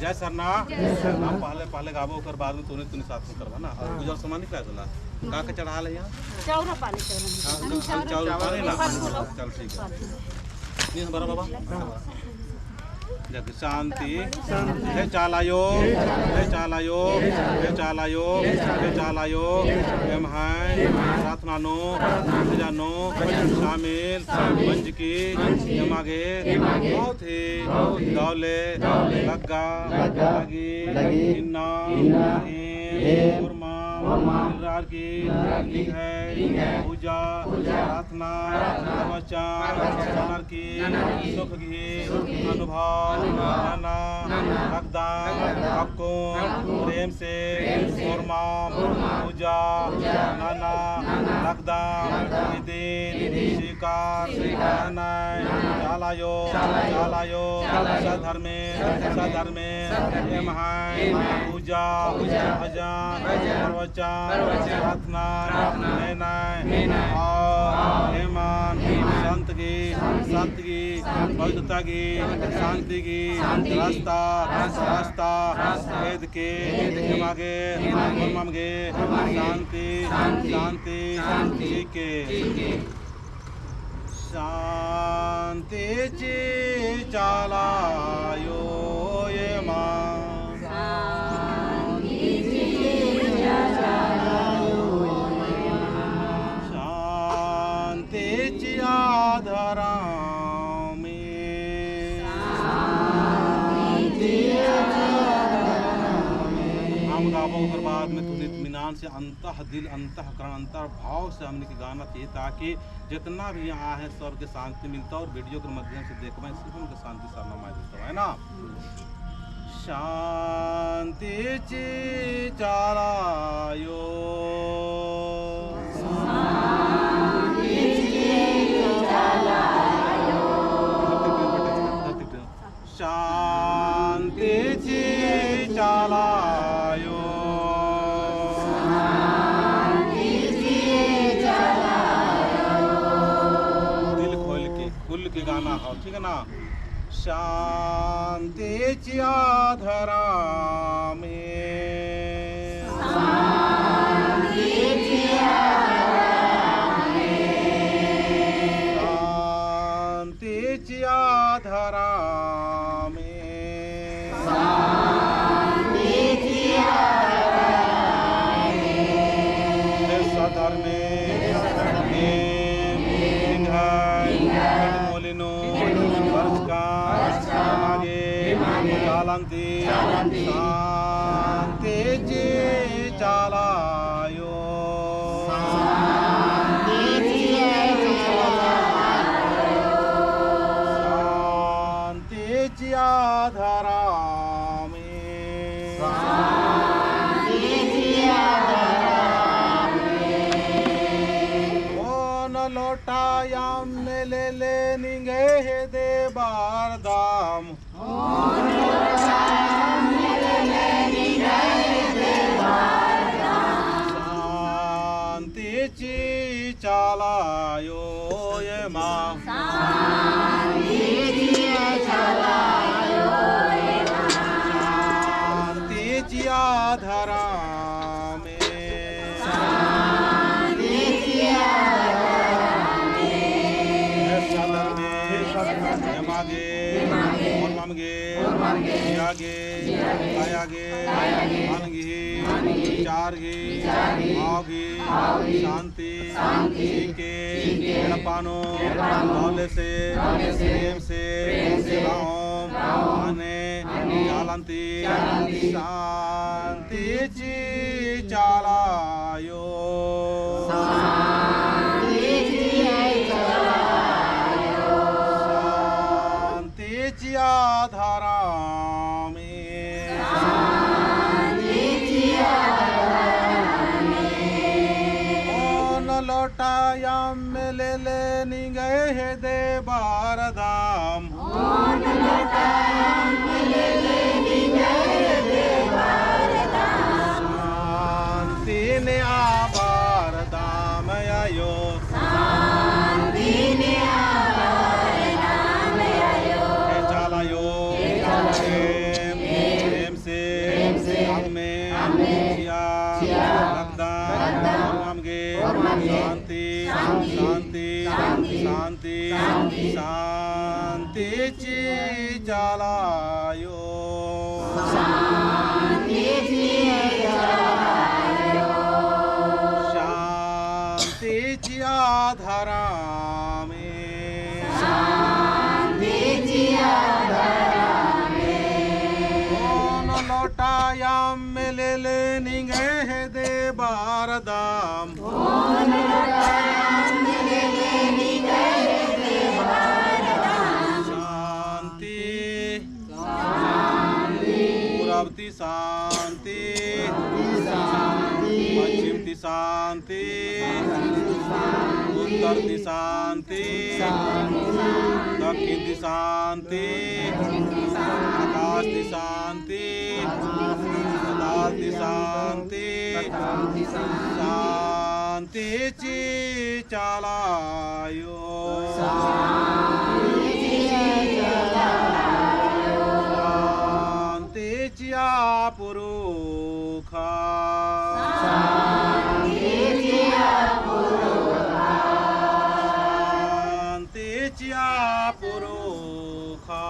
जय सरना हम पहले पहले गाबो कर बाद में तूने तूने साथ में करवा ना और गुजर सामान नहीं पैसा का के चढ़ा ले यहां चाउर पानी चाउर पानी ना चल ठीक है नहीं हमारा बाबा जग शांति हे चालायो हे चालायो हे चालायो हे चालायो एम हाय प्रार्थनानो जानो शामिल मंज की यमागे बहुत ही दौले लग्गा लगी इन्ना कुर्मा की है पूजा प्रार्थना प्रवचन की सुख की अनुभव नाना रक्तदान आपको प्रेम से कुर्मा पूजा नाना रक्तदान दिन स्वीकार चालायो चालायो सधर्मे सधर्मे पूजा भजन प्रवचन प्रार्थना ईमान संत की पवित्रता की शांति की रास्ता रास्ता वेद के दिमागे मामगे शांति शांति जी के शांति ची चालायो ये मां आधरा में हम गावों के बाद में तुझे इत्मीनान से अंतः दिल अंतः करण अंतर भाव से हमने की गाना चाहिए ताकि जितना भी यहाँ है सबके शांति मिलता और वीडियो के माध्यम से देख पाए सिर्फ उनके शांति सारनामा देता है ना शांति ची चालायो शांति ची चालायो दिल खोल के खुल के गाना हो ठीक है ना शांति ची आधरा में शांति ची आधरा शांति शांति जी चालायो शांति जी आधरा में लोटाया में ले लेंगे हे दे बार दाम शांति ची चालायो ये मां शांति ची आधरा आगे आगे आनगी चारगी आओगी शांति के पानो दौले से प्रेम से राम आने चालंती शांति ची चालायो शांति ची आधारा लोटायाम में ले लेनी गए है दे बार दाम शांति ने आबार दाम आयो शांति ने आबार दाम आयो शांतीची जालायो शांतीची आधारा में कौन लौटाया मिले ले निगे है दे बारदाम शांति पूरब की शांति पश्चिम की शांति उत्तर की शांति दक्षिण की शांति आकाश की शांति पदार्थ की शांति शांतीची चालायो शांतीची पुरुखा शांतीची पुरुखा